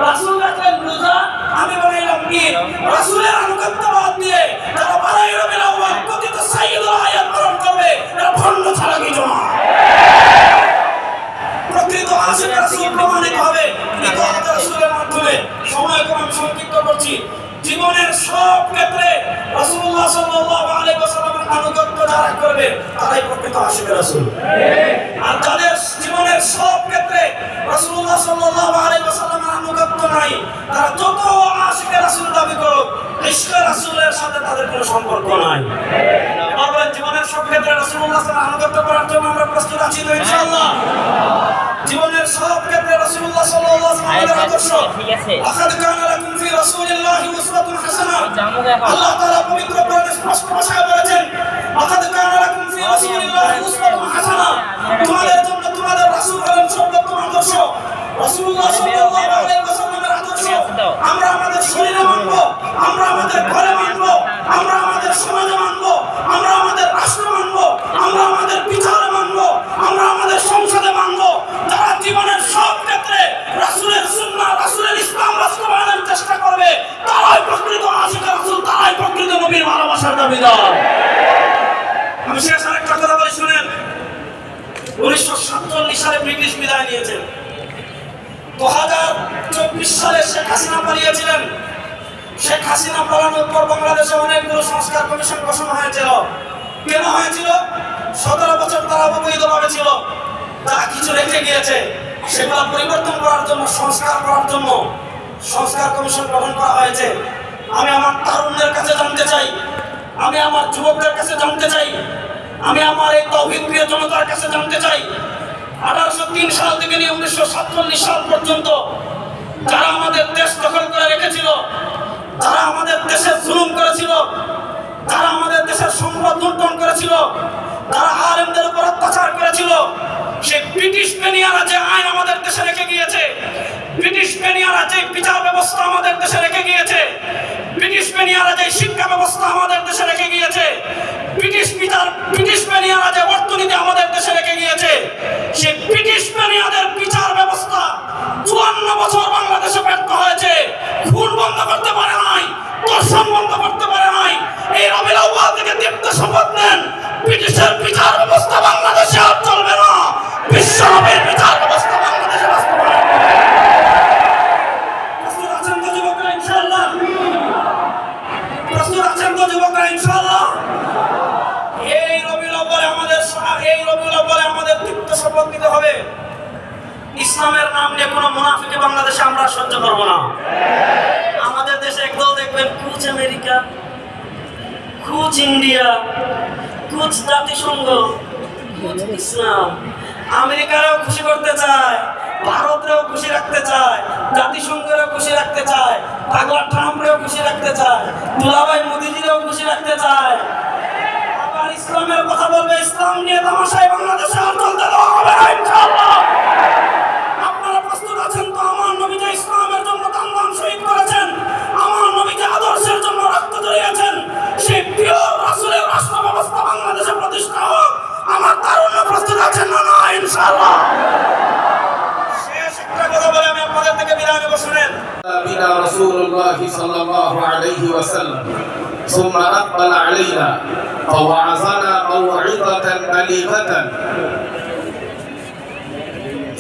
রাসূল রাখলেন রোজা, আমি বানাইলাম ঈদ। রাসূলের আনুগত্যবাদ দিয়ে যারা 12 রবিউল আউয়াল কথিত সাইয়্যিদুল আয়াত পালন করবে, এরা ভণ্ড ছাড়া কিছু না। প্রকৃত আশিক রাসূল প্রমাণিত হবে ইতাআত রাসূলের মাধ্যমে। সময় কম, আমি সংক্ষিপ্ত করছি। জীবনের সব ক্ষেত্রে রাসূলুল্লাহ সাল্লাল্লাহু আলাইহি ওয়াসাল্লামের আনুগত্য যারা করবে তারাই প্রকৃত আশিক রাসূল। আর যাদের জীবনের সব ক্ষেত্রে রাসূলুল্লাহ সাল্লাল্লাহু আলাইহি ওয়াসাল্লামের আনুগত্য নাই, তারা যত আশিক রাসূল দাবি করুক, ইশকে রাসূলের সাথে তাদের কোনো সম্পর্ক নাই। আমার জীবনের সব ক্ষেত্রে রাসূলুল্লাহ সাল্লাল্লাহু আলাইহি আনুগত্য করার জন্য আমরা প্রস্তুত আছি তো ইনশাআল্লাহ। জীবনের সব ক্ষেত্রে রাসূলুল্লাহ সাল্লাল্লাহু আলাইহি ওয়াসাল্লামের আদর্শ, লাকাদ কানা লাকুম ফি রাসূলিল্লাহি উসওয়াতুন হাসানাহ। আল্লাহ তাআলা পবিত্র কোরআনে স্পষ্ট ভাষায় বলেছেন, লাকাদ কানা লাকুম ফি রাসূলিল্লাহি উসওয়াতুন হাসানাহ। তোমাদের জন্য তোমাদের রাসূল হলেন সর্বোত্তম আদর্শ। রাসূলুল্লাহ সাল্লাল্লাহু আলাইহি ওয়াসাল্লামের আদর্শ আমরা আমাদের শরীরে মানব, আমরা আমাদের ঘরে মানব, আমরা আমাদের সমাজে মানব, আমরা আমাদের রাষ্ট্রে মানব, আমরা আমাদের বিচারে মানব, আমরা আমাদের সংসদে মানব। যারা জীবনের সব ক্ষেত্রে রাসূলের সুন্নাহ, রাসূলের ইসলাম বাস্তবায়নের চেষ্টা করবে, তারাই প্রকৃত আশিক রাসূল, তারাই প্রকৃত নবীর ভালোবাসার দাবিদার। আমি শেষ আরেকটা কথা বলি শুনেন। 1947 সালে ব্রিটিশ বিদায় নিয়েছেন। 2024 সালে শেখ হাসিনা পালিয়েছিলেন। শেখ হাসিনা পালানোর পর বাংলাদেশে অনেকগুলো সংস্কার কমিশন গঠন হয়েছিল। কেন হয়েছিল? 17 বছর তারা অবৈধভাবে ছিল। যা কিছু রেখে গিয়েছে সেগুলো পরিবর্তন করার জন্য, সংস্কার করার জন্য সংস্কার কমিশন গঠন করা হয়েছে। আমি আমার তরুণদের কাছে জানতে চাই, আমি আমার যুবকদের কাছে জানতে চাই, আমি আমার এই তৌহিদ প্রিয় জনতার কাছে জানতে চাই, 1803 সাল থেকে নিয়ে 1947 সাল পর্যন্ত যারা আমাদের দেশ দখল করে রেখেছিল, যারা আমাদের দেশে জুলুম করেছিল, যারা আমাদের দেশের সম্পদ লুণ্ঠন করেছিল, যারা আলেমদের উপর অত্যাচার করেছিল, সেই ব্রিটিশ বেনিয়ারা যে আইন আমাদের দেশে রেখে গিয়েছে, ব্রিটিশ বেনিয়ারা যে বিচার ব্যবস্থা আমাদের দেশে রেখে গিয়েছে, ব্রিটিশ বেনিয়ারা যে শিক্ষা ব্যবস্থা আমাদের দেশে রেখে গিয়েছে, ব্রিটিশ বেনিয়ারা যে অর্থনীতি আমাদের দেশে রেখে গিয়েছে, সেই ব্রিটিশ বেনিয়াদের বিচার ব্যবস্থা 54 বছর বাংলাদেশে ব্যর্থ হয়েছে। খুন বন্ধ করতে পারে নাই, ধর্ষণ বন্ধ করতে পারে নাই। এই রবিউল আউয়াল থেকে দীপ্ত শপথ নেন, ব্রিটিশের বিচার ব্যবস্থা বাংলাদেশে আর চলবে না, বিশ্বনবীর বিচার ব্যবস্থা বাংলাদেশে বাস্তবায়ন হবে। প্রস্তুত আছেন তো যুবকরা ইনশাআল্লাহ? প্রস্তুত আছেন তো যুবকরা ইনশাআল্লাহ? এই রবিউল আউয়ালে আমাদের দীপ্ত শপথ নিতে হবে। ইসলামের নাম নিয়ে কোনো মুনাফিকি বাংলাদেশে আমরা সহ্য করব না। আমাদের দেশে একদল দেখবেন কুচ আমেরিকা, কুচ ইন্ডিয়া, কুচ জাতিসংঘ, কুচ ইসলাম। আমেরিকারও খুশি করতে চায়, ভারতেরও খুশি রাখতে চায়, জাতিসংঘেরও খুশি রাখতে চায়, পাগলা ট্রাম্পেরও খুশি রাখতে চায়, দুলাভাই মোদিজিরও খুশি রাখতে চায়। আবার ইসলামের কথা বলবে, ইসলাম নিয়ে তামাশায় বাংলাদেশে আর চলতে দেওয়া হবে না ইনশাআল্লাহ। আপনারা প্রস্তুত আছেন তো? আমার নবী যে ইসলামের জন্য দান শহীদ করেছেন, আমার নবী যে আদর্শের জন্য রক্ত ঝরিয়েছেন, সেই প্রিয় রাসূলের রাষ্ট্র ব্যবস্থা বাংলাদেশে প্রতিষ্ঠা হোক। আমার তারুণ্য প্রস্তুত আছেন না? না ইনশাআল্লাহ। শেষ একটা কথা বলে আমি আপনাদের থেকে বিদায় নেব, শুনেন। বিনা রাসূলুল্লাহ সাল্লাল্লাহু আলাইহি ওয়াসাল্লাম ثم أقبل علينا فوعظنا موعظة بليغة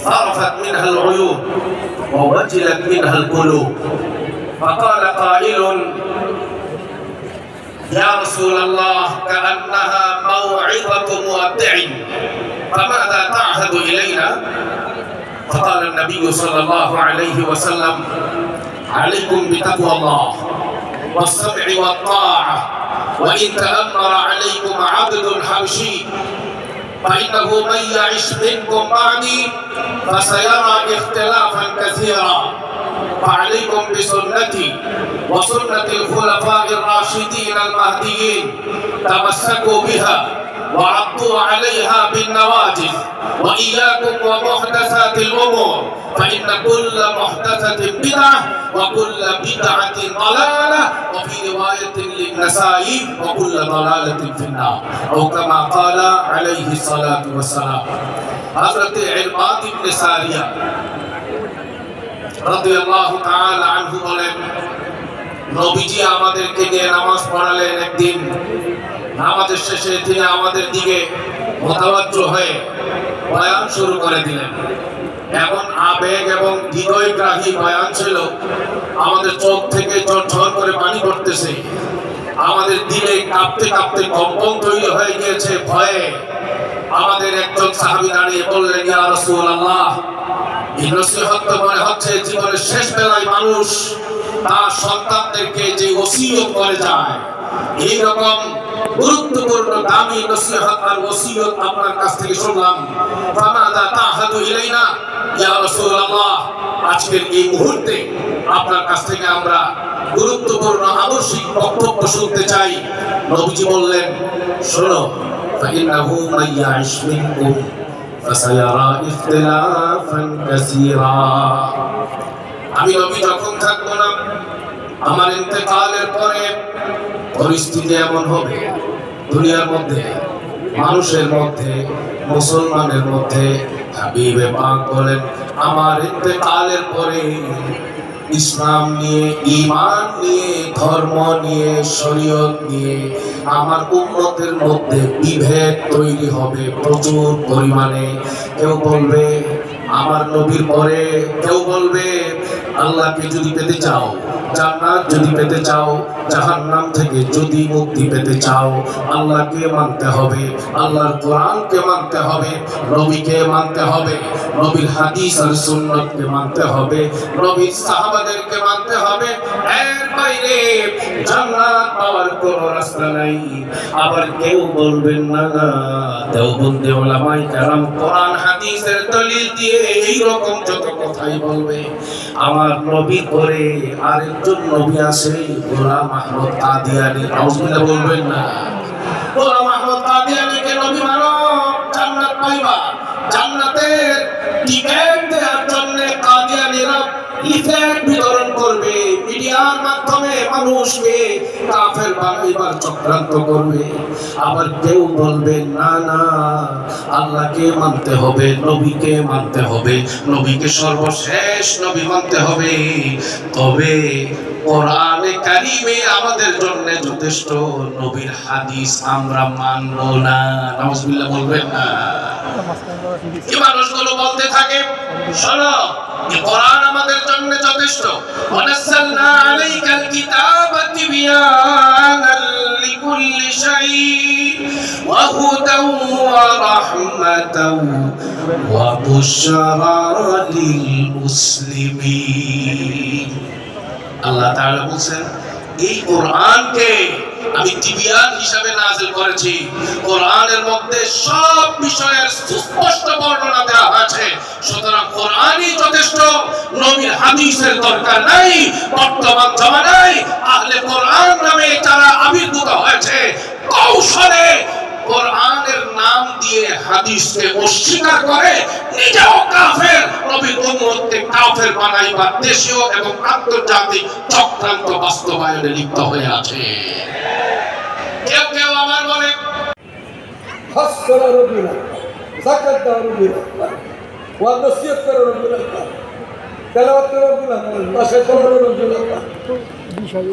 صرفت منها العيون ووجلت منها القلوب، فقال قائل: يا رسول الله كأنها موعظة مودع، فماذا تعهد إلينا؟ فقال النبي صلى الله عليه وسلم: عليكم بتقوى الله والسمع والطاعة، وإن تأمر عليكم عبد حبشي فإنه من يعش منكم بعدي فسيرى اختلافا كثيرا، فعليكم بسنتي وسنة الخلفاء الراشدين المهديين، تمسكوا بها وعضوا عليها بالنواجذ، وإياكم ومحدثات الأمور، فإن كل محدثة بدعة وكل بدعة ضلالة، وفي رواية للنسائي وكل ضلالة في النار، أو كما قال عليه الصلاة والسلام। حضرت عرباض بن ساریہ রাদিয়াল্লাহু তাআলা আনহু বলেন, নবীজি আমাদেরকে নিয়ে নামাজ পড়ালেন। একদিন নামাজের শেষে তিনি আমাদের দিকে মোতাবাজ্জ হয়ে বয়ান শুরু করে দিলেন। এমন আবেগ এবং হৃদয়গ্রাহী বয়ান ছিল, আমাদের চোখ থেকে ঝরঝর করে পানি পড়তেছে, আমাদের দিলে কাঁপতে কাঁপতে কম্পন তৈরি হয়ে গিয়েছে ভয়ে। আমাদের একজন সাহাবী দাঁড়িয়ে বললেন, ইয়া রাসূলুল্লাহ, এই নসিহত তো মনে হচ্ছে জীবনের শেষ বেলায় মানুষ তার সন্তানদেরকে যে ওসিয়ত করে যায়, এই রকম গুরুত্বপূর্ণ দামি নসিহত আর ওসিয়ত আপনার কাছ থেকে শুনলাম। ফামাদা তাহাদু ইলাইনা ইয়া রাসূলুল্লাহ, আজকের এই মুহূর্তে আপনার কাছ থেকে আমরা গুরুত্বপূর্ণ আদর্শিক বক্তব্য শুনতে চাই। নবীজি বললেন, শোনো, ফাইন্নাহু মান ইয়াইশ মিনকুম ফাসায়ারা ইখতিলাফান কাসীরা। আমি নবী যখন থাকবো না, আমার ইন্তেকালের পরে পরিস্থিতি এমন হবে, দুনিয়ার মধ্যে, মানুষের মধ্যে, মুসলমানের মধ্যে, হাবিবে পাক বলেন, আমার ইন্তেকালের পরে ইসলাম নিয়ে, ঈমান নিয়ে, ধর্ম নিয়ে, শরীয়ত নিয়ে আমার উম্মতের মধ্যে বিভেদ তৈরি হবে প্রচুর পরিমাণে। কেউ বলবে আমার নবীর পরে, কেউ বলবে আল্লাহকে যদি পেতে চাও, জান্নাত যদি পেতে চাও, জাহান্নাম থেকে যদি মুক্তি পেতে চাও, আল্লাহকে মানতে হবে, আল্লাহর কোরআনকে মানতে হবে, নবীকে মানতে হবে, নবীর হাদিস আর সুন্নতকে মানতে হবে, নবীর সাহাবাদেরকে মানতে হবে। এর বাইরে জান্নাত পাওয়ার কোনো রাস্তা নাই। আবার কেউ বলবেন না, না, দেওবন্দি উলামায়ে কেরাম কোরআন হাদিসের দলিল দিয়ে এই রকম যত কথাই বলবে। আমার নবী করে আরেকজন নবী আছে, গোলাম আহমদ কাদিয়ানী, নাউজুবিল্লাহ বলবেন না। গোলাম আহমদ কাদিয়ানীকে নবী মানো, জান্নাত পাইবা। জান্নাতের টিকেট দেওয়ার জন্য কাদিয়ানীরা লিফলেট বিতরণ করবে, মিডিয়ার মাধ্যমে মানুষকে কাফের বানাইবার চক্রান্ত করবে। আবার কেউ বলবে না, না, আল্লাহকে মানতে হবে, নবীকে মানতে হবে, নবীকে সর্বশেষ নবী মানতে হবে। তবে কোরআনে কারিমে আমাদের জন্য যথেষ্ট, নবীর হাদিস আমরা মানব না। নাউজুবিল্লাহ বলবেন না। এই মানুষগুলো বলতে থাকে, শোনো, এই কোরআন আমাদের জন্য যথেষ্ট। ওয়ানাসালনা আলাইকাল কিতাবা তিবয়ানাল লিকুল্লি শাই ওয়া হুদাও ওয়া রাহমাতাও ওয়া বুশরা লিল মুসলিমিন। আল্লাহ তাআলা বলেন, এই কোরআনকে আমি তিবিয়ান হিসাবে নাযিল করেছি। কোরআনের মধ্যে সব বিষয়ের সুস্পষ্ট বর্ণনা দেওয়া হয়েছে। সুতরাং কোরআনই যথেষ্ট, নবীর হাদিসের দরকার নাই। বর্তমান জামানায় আহলে কোরআন নামে যারা আবির্ভূত হয়েছে, কৌশলে কোরআনের নাম দিয়ে হাদিসকে অস্বীকার করে, নিজেও কাফের, নবীর উম্মতকে কাফের বানাইবার দেশীয় এবং আন্তর্জাতিক চক্রান্ত বাস্তবায়নে লিপ্ত হয়ে আছে। কেউ কেউ আবার বলে, হজ করা রবিউল আউয়াল, যাকাত দেওয়া রবিউল আউয়াল, ওয়াজ নসিহত করা রবিউল আউয়াল, তেলাওয়াত করা রবিউল আউয়াল, মাসে 15 রবিউল আউয়াল,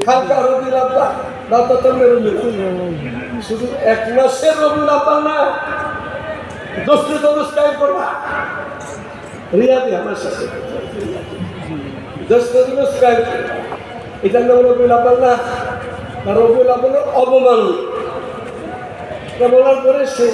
খানকা রবিউল আউয়াল, নাতাতাম রবিউল আউয়াল। শুধু এক মাসের রবিউল আউয়াল না, দোস্তি কায়েম করবা। রিয়াদি আমার সাথে দোস্তি কায়েম করবা। এটা নাম রবিউল আউয়াল না, রবিউল আউয়াল অবমাননা বলার পরে সে